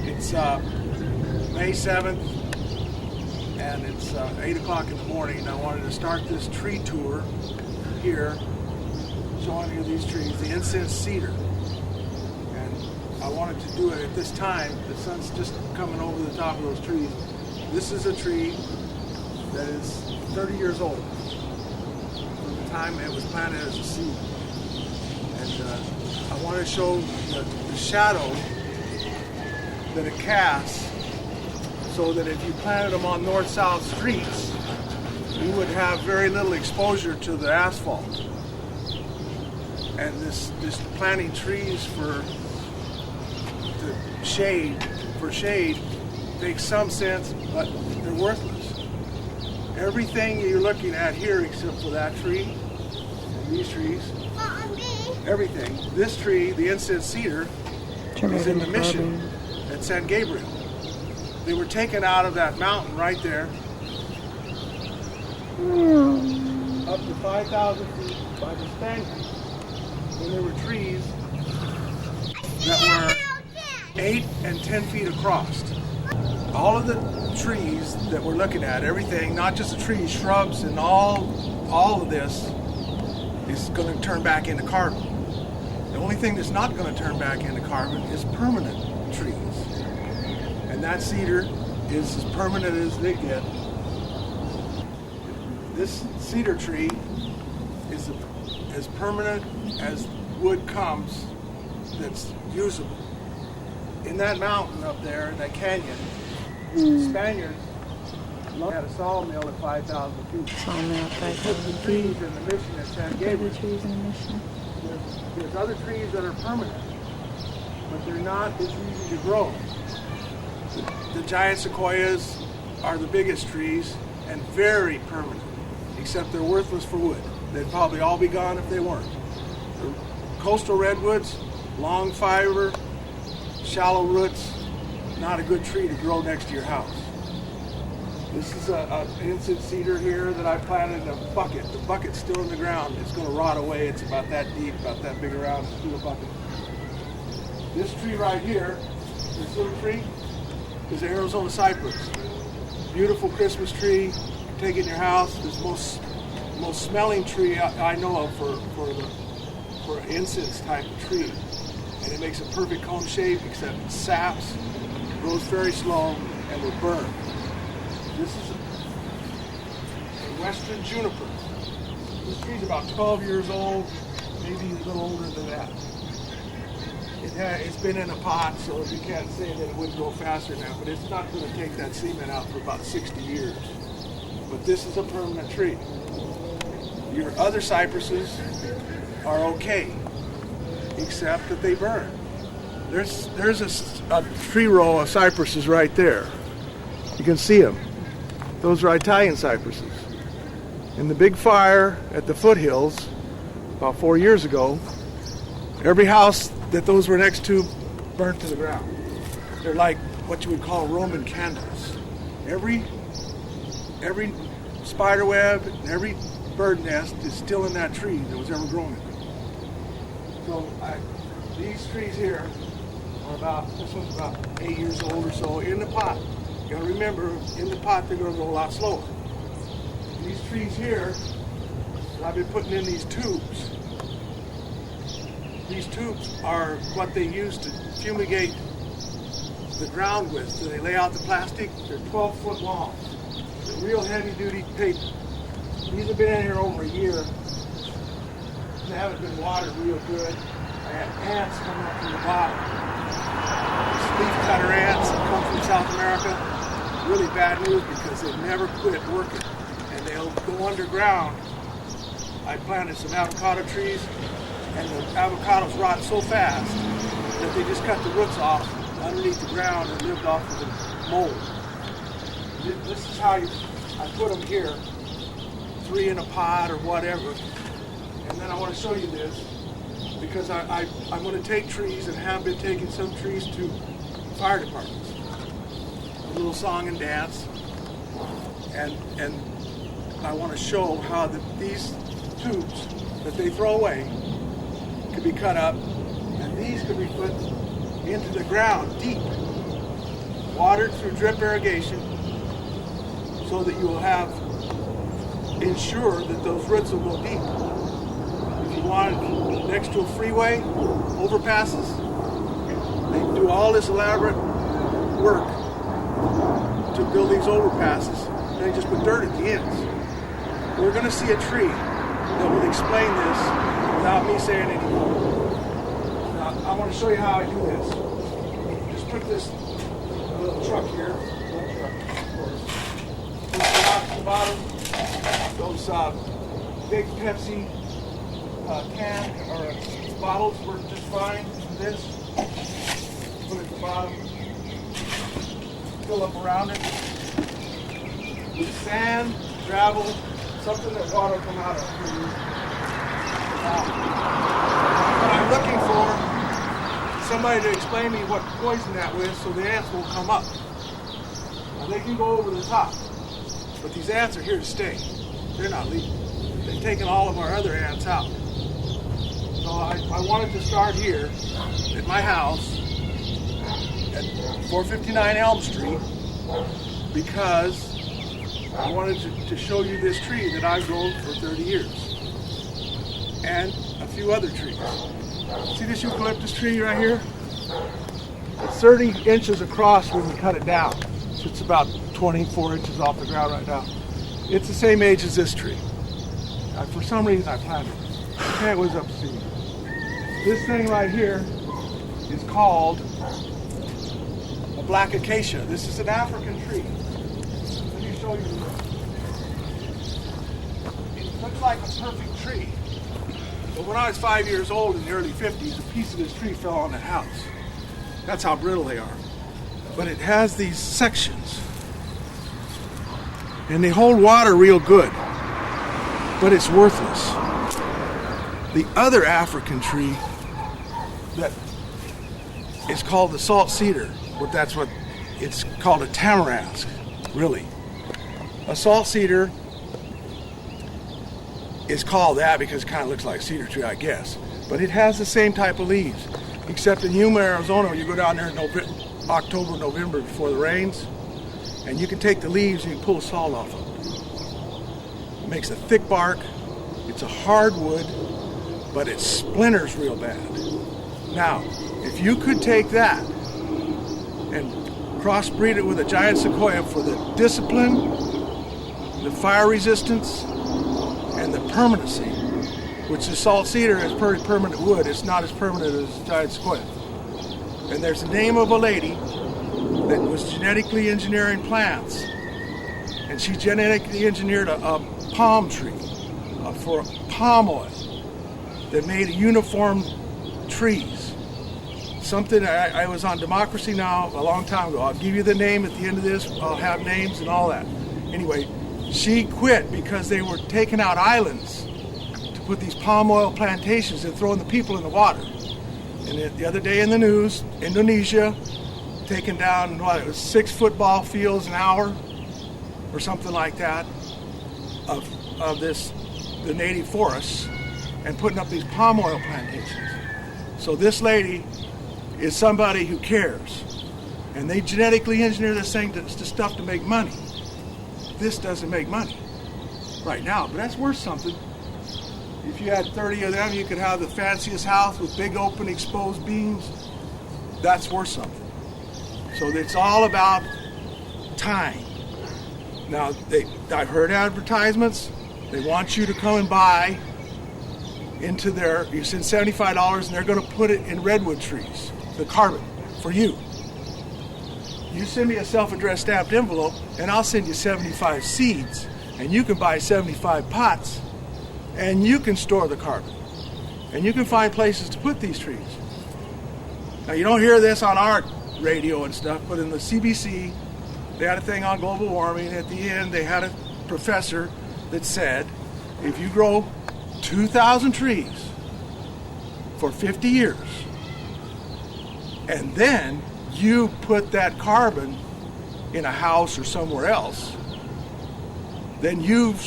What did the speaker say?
It's May 7th, and it's 8 o'clock in the morning. I wanted to start this tree tour here, showing you these trees, the incense cedar. And I wanted to do it at this time. The sun's just coming over the top of those trees. This is a tree that is 30 years old from the time it was planted as a seed. And I want to show the shadow that it casts, so that if you planted them on north-south streets, you would have very little exposure to the asphalt. And this planting trees for shade makes some sense, but they're worthless. Everything you're looking at here, except for that tree and these trees, everything. This tree, the incense cedar, is in the mission at San Gabriel. They were taken out of that mountain right there, up to 5,000 feet by the Spaniards. When there were trees that were 8 and 10 feet across. All of the trees that we're looking at, everything, not just the trees, shrubs, and all of this is going to turn back into carbon. The only thing that's not going to turn back into carbon is permanent trees. And that cedar is as permanent as they get. This cedar tree is as permanent as wood comes that's usable. In that mountain up there, in that canyon, the Spaniards had a sawmill at 5,000 feet. Sawmill at 5,000 feet. The trees in the mission at San Gabriel. The trees in the mission. There's other trees that are permanent, but they're not as easy to grow. The giant sequoias are the biggest trees and very permanent, except they're worthless for wood. They'd probably all be gone if they weren't. The coastal redwoods, long fiber, shallow roots, not a good tree to grow next to your house. This is an incense cedar here that I planted in a bucket. The bucket's still in the ground. It's going to rot away. It's about that deep, about that big around, through a bucket. This tree right here, this little tree, is an Arizona cypress. Beautiful Christmas tree. You can take it in your house. It's the most smelling tree I know of for an incense type of tree. And it makes a perfect cone shape, except it saps, grows very slow, and will burn. This is a western juniper. This tree's about 12 years old, maybe a little older than that. It's been in a pot, so you can't say that it would grow faster now, but it's not going to take that semen out for about 60 years. But this is a permanent tree. Your other cypresses are okay, except that they burn. There's a tree row of cypresses right there. You can see them. Those are Italian cypresses. In the big fire at the foothills about 4 years ago, every house that those were next to burnt to the ground. They're like what you would call Roman candles. Every spider web and every bird nest is still in that tree that was ever grown in it. So these trees here are this one's about 8 years old or so in the pot. You gotta remember, in the pot they're gonna go a lot slower. These trees here, I've been putting in these tubes. These tubes are what they use to fumigate the ground with. So they lay out the plastic. They're 12 foot long. They're real heavy duty paper. These have been in here over a year. They haven't been watered real good. I had ants coming up from the bottom. Leaf cutter ants that come from South America. Really bad news because they never quit working. And they'll go underground. I planted some avocado trees, and the avocados rot so fast that they just cut the roots off underneath the ground and lived off of the mold. This is how I put them here, 3 in a pot or whatever. And then I want to show you this because I'm going to take trees and have been taking some trees to fire departments. A little song and dance. And I want to show how these tubes that they throw away could be cut up, and these could be put into the ground deep watered through drip irrigation so that you will have ensure that those roots will go deep. If you want it next to a freeway, overpasses, they do all this elaborate work to build these overpasses, and they just put dirt at the ends. We're going to see a tree that will explain this without me saying anything. Now, I want to show you how I do this. Just put this little truck here, of course. Push it out to the bottom. Those big Pepsi can or bottles work just fine. This, put it at the bottom, fill up around it with sand, gravel, something that water will come out of. What I'm looking for is somebody to explain me what to poison that with so the ants won't come up. Now they can go over the top, but these ants are here to stay. They're not leaving. They've taken all of our other ants out. So I wanted to start here at my house at 459 Elm Street because I wanted to show you this tree that I've grown for 30 years and a few other trees. See this eucalyptus tree right here? It's 30 inches across when you cut it down. So it's about 24 inches off the ground right now. It's the same age as this tree. For some reason I planted it. Okay, it was up to see. This thing right here is called a black acacia. This is an African tree. Let me show you. It looks like a perfect tree. But when I was 5 years old in the early 50s, a piece of this tree fell on the house. That's how brittle they are. But it has these sections. And they hold water real good. But it's worthless. The other African tree that is called the salt cedar, but that's what it's called, a tamarask, really. A salt cedar is called that because it kind of looks like a cedar tree, I guess. But it has the same type of leaves, except in Yuma, Arizona, you go down there in October, November before the rains, and you can take the leaves and you can pull the salt off of them. It makes a thick bark. It's a hardwood, but it splinters real bad. Now, if you could take that and crossbreed it with a giant sequoia for the discipline, the fire resistance, and the permanency, which the salt cedar is pretty permanent wood. It's not as permanent as giant sequoia. And there's the name of a lady that was genetically engineering plants, and she genetically engineered a palm tree for palm oil that made uniform trees. Something I was on Democracy Now! A long time ago. I'll give you the name at the end of this. I'll have names and all that. Anyway, she quit because they were taking out islands to put these palm oil plantations and throwing the people in the water. And the other day in the news, Indonesia taking down, what, it was 6 football fields an hour or something like that of the native forests, and putting up these palm oil plantations. So this lady is somebody who cares, and they genetically engineer this thing to stuff to make money. This doesn't make money right now, but that's worth something. If you had 30 of them, you could have the fanciest house with big open exposed beams. That's worth something. So it's all about time. Now, I've heard advertisements. They want you to come and buy into their, you send $75 and they're going to put it in redwood trees, the carbon, for you. You send me a self-addressed stamped envelope and I'll send you 75 seeds, and you can buy 75 pots and you can store the carbon. And you can find places to put these trees. Now, you don't hear this on our radio and stuff, but in the CBC, they had a thing on global warming. At the end, they had a professor that said, if you grow 2,000 trees for 50 years, and then you put that carbon in a house or somewhere else, then you've